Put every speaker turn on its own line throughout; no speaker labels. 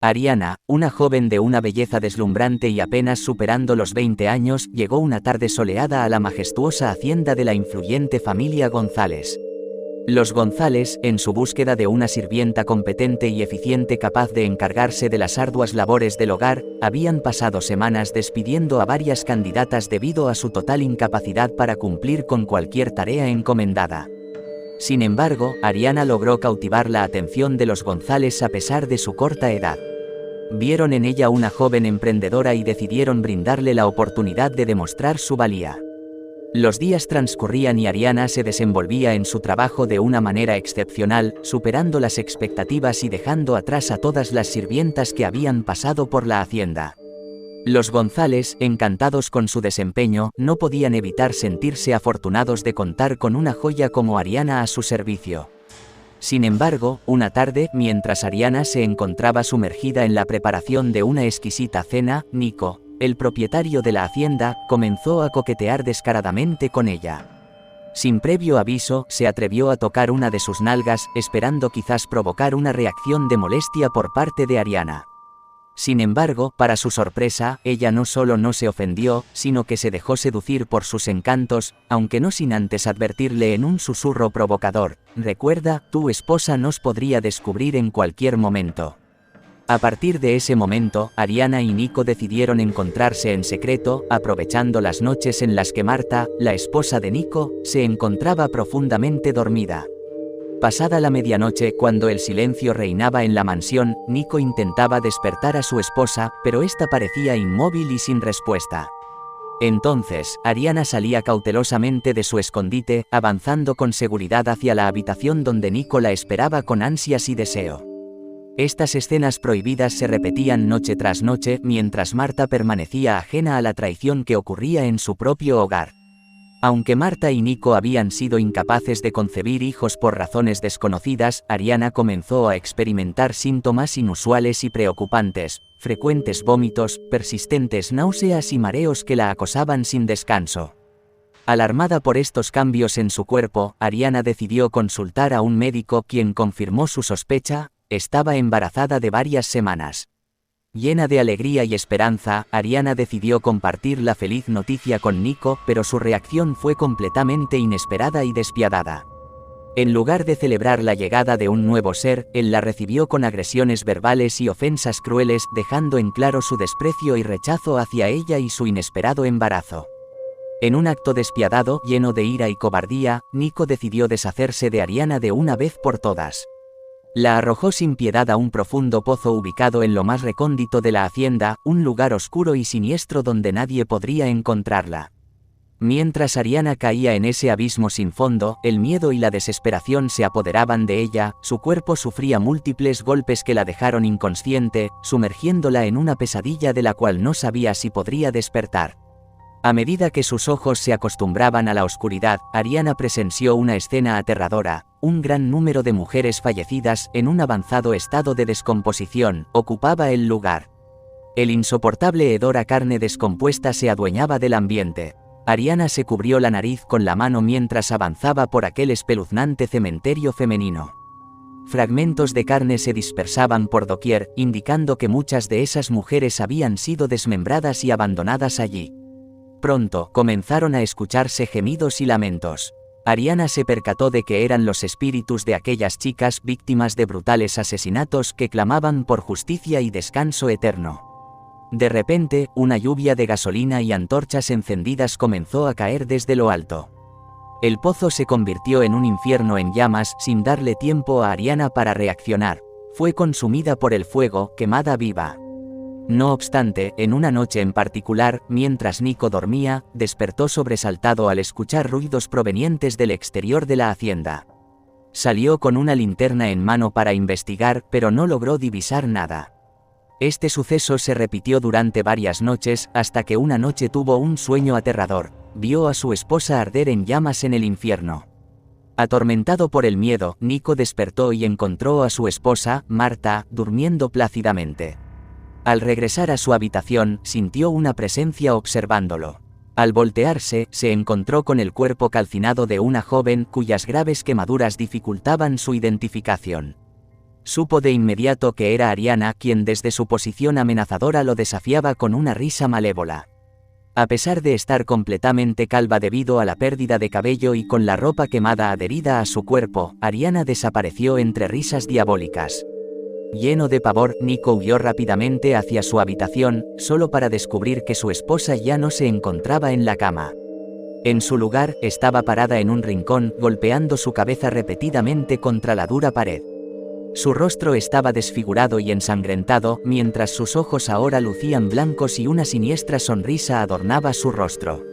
Ariana, una joven de una belleza deslumbrante y apenas superando los 20 años, llegó una tarde soleada a la majestuosa hacienda de la influyente familia González. Los González, en su búsqueda de una sirvienta competente y eficiente capaz de encargarse de las arduas labores del hogar, habían pasado semanas despidiendo a varias candidatas debido a su total incapacidad para cumplir con cualquier tarea encomendada. Sin embargo, Ariana logró cautivar la atención de los González a pesar de su corta edad. Vieron en ella una joven emprendedora y decidieron brindarle la oportunidad de demostrar su valía. Los días transcurrían y Ariana se desenvolvía en su trabajo de una manera excepcional, superando las expectativas y dejando atrás a todas las sirvientas que habían pasado por la hacienda. Los González, encantados con su desempeño, no podían evitar sentirse afortunados de contar con una joya como Ariana a su servicio. Sin embargo, una tarde, mientras Ariana se encontraba sumergida en la preparación de una exquisita cena, Nico, el propietario de la hacienda, comenzó a coquetear descaradamente con ella. Sin previo aviso, se atrevió a tocar una de sus nalgas, esperando quizás provocar una reacción de molestia por parte de Ariana. Sin embargo, para su sorpresa, ella no solo no se ofendió, sino que se dejó seducir por sus encantos, aunque no sin antes advertirle en un susurro provocador: «Recuerda, tu esposa nos podría descubrir en cualquier momento». A partir de ese momento, Ariana y Nico decidieron encontrarse en secreto, aprovechando las noches en las que Marta, la esposa de Nico, se encontraba profundamente dormida. Pasada la medianoche, cuando el silencio reinaba en la mansión, Nico intentaba despertar a su esposa, pero ésta parecía inmóvil y sin respuesta. Entonces, Ariana salía cautelosamente de su escondite, avanzando con seguridad hacia la habitación donde Nico la esperaba con ansias y deseo. Estas escenas prohibidas se repetían noche tras noche, mientras Marta permanecía ajena a la traición que ocurría en su propio hogar. Aunque Marta y Nico habían sido incapaces de concebir hijos por razones desconocidas, Ariana comenzó a experimentar síntomas inusuales y preocupantes: frecuentes vómitos, persistentes náuseas y mareos que la acosaban sin descanso. Alarmada por estos cambios en su cuerpo, Ariana decidió consultar a un médico, quien confirmó su sospecha: estaba embarazada de varias semanas. Llena de alegría y esperanza, Ariana decidió compartir la feliz noticia con Nico, pero su reacción fue completamente inesperada y despiadada. En lugar de celebrar la llegada de un nuevo ser, él la recibió con agresiones verbales y ofensas crueles, dejando en claro su desprecio y rechazo hacia ella y su inesperado embarazo. En un acto despiadado, lleno de ira y cobardía, Nico decidió deshacerse de Ariana de una vez por todas. La arrojó sin piedad a un profundo pozo ubicado en lo más recóndito de la hacienda, un lugar oscuro y siniestro donde nadie podría encontrarla. Mientras Ariana caía en ese abismo sin fondo, el miedo y la desesperación se apoderaban de ella, su cuerpo sufría múltiples golpes que la dejaron inconsciente, sumergiéndola en una pesadilla de la cual no sabía si podría despertar. A medida que sus ojos se acostumbraban a la oscuridad, Ariana presenció una escena aterradora: un gran número de mujeres fallecidas, en un avanzado estado de descomposición, ocupaba el lugar. El insoportable hedor a carne descompuesta se adueñaba del ambiente. Ariana se cubrió la nariz con la mano mientras avanzaba por aquel espeluznante cementerio femenino. Fragmentos de carne se dispersaban por doquier, indicando que muchas de esas mujeres habían sido desmembradas y abandonadas allí. Pronto, comenzaron a escucharse gemidos y lamentos. Ariana se percató de que eran los espíritus de aquellas chicas víctimas de brutales asesinatos que clamaban por justicia y descanso eterno. De repente, una lluvia de gasolina y antorchas encendidas comenzó a caer desde lo alto. El pozo se convirtió en un infierno en llamas, sin darle tiempo a Ariana para reaccionar. Fue consumida por el fuego, quemada viva. No obstante, en una noche en particular, mientras Nico dormía, despertó sobresaltado al escuchar ruidos provenientes del exterior de la hacienda. Salió con una linterna en mano para investigar, pero no logró divisar nada. Este suceso se repitió durante varias noches, hasta que una noche tuvo un sueño aterrador: vio a su esposa arder en llamas en el infierno. Atormentado por el miedo, Nico despertó y encontró a su esposa, Marta, durmiendo plácidamente. Al regresar a su habitación, sintió una presencia observándolo. Al voltearse, se encontró con el cuerpo calcinado de una joven cuyas graves quemaduras dificultaban su identificación. Supo de inmediato que era Ariana quien desde su posición amenazadora lo desafiaba con una risa malévola. A pesar de estar completamente calva debido a la pérdida de cabello y con la ropa quemada adherida a su cuerpo, Ariana desapareció entre risas diabólicas. Lleno de pavor, Nico huyó rápidamente hacia su habitación, solo para descubrir que su esposa ya no se encontraba en la cama. En su lugar, estaba parada en un rincón, golpeando su cabeza repetidamente contra la dura pared. Su rostro estaba desfigurado y ensangrentado, mientras sus ojos ahora lucían blancos y una siniestra sonrisa adornaba su rostro.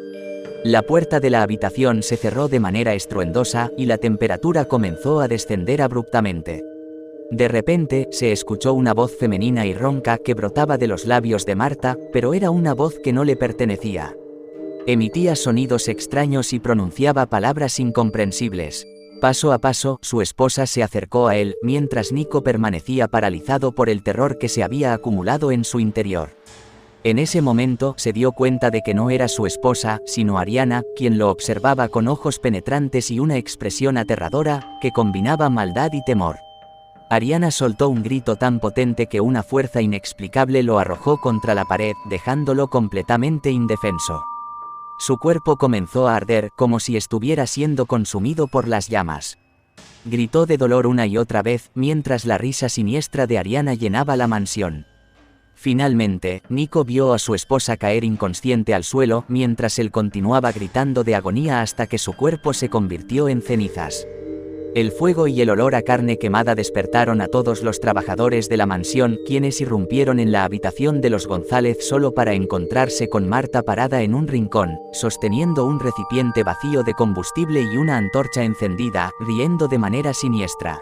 La puerta de la habitación se cerró de manera estruendosa, y la temperatura comenzó a descender abruptamente. De repente, se escuchó una voz femenina y ronca que brotaba de los labios de Marta, pero era una voz que no le pertenecía. Emitía sonidos extraños y pronunciaba palabras incomprensibles. Paso a paso, su esposa se acercó a él, mientras Nico permanecía paralizado por el terror que se había acumulado en su interior. En ese momento, se dio cuenta de que no era su esposa, sino Ariana, quien lo observaba con ojos penetrantes y una expresión aterradora, que combinaba maldad y temor. Ariana soltó un grito tan potente que una fuerza inexplicable lo arrojó contra la pared, dejándolo completamente indefenso. Su cuerpo comenzó a arder, como si estuviera siendo consumido por las llamas. Gritó de dolor una y otra vez, mientras la risa siniestra de Ariana llenaba la mansión. Finalmente, Nico vio a su esposa caer inconsciente al suelo, mientras él continuaba gritando de agonía hasta que su cuerpo se convirtió en cenizas. El fuego y el olor a carne quemada despertaron a todos los trabajadores de la mansión, quienes irrumpieron en la habitación de los González solo para encontrarse con Marta parada en un rincón, sosteniendo un recipiente vacío de combustible y una antorcha encendida, riendo de manera siniestra.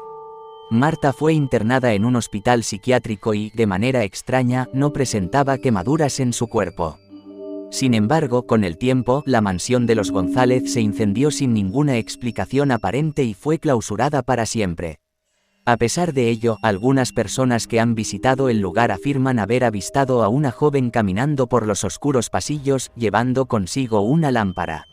Marta fue internada en un hospital psiquiátrico y, de manera extraña, no presentaba quemaduras en su cuerpo. Sin embargo, con el tiempo, la mansión de los González se incendió sin ninguna explicación aparente y fue clausurada para siempre. A pesar de ello, algunas personas que han visitado el lugar afirman haber avistado a una joven caminando por los oscuros pasillos, llevando consigo una lámpara.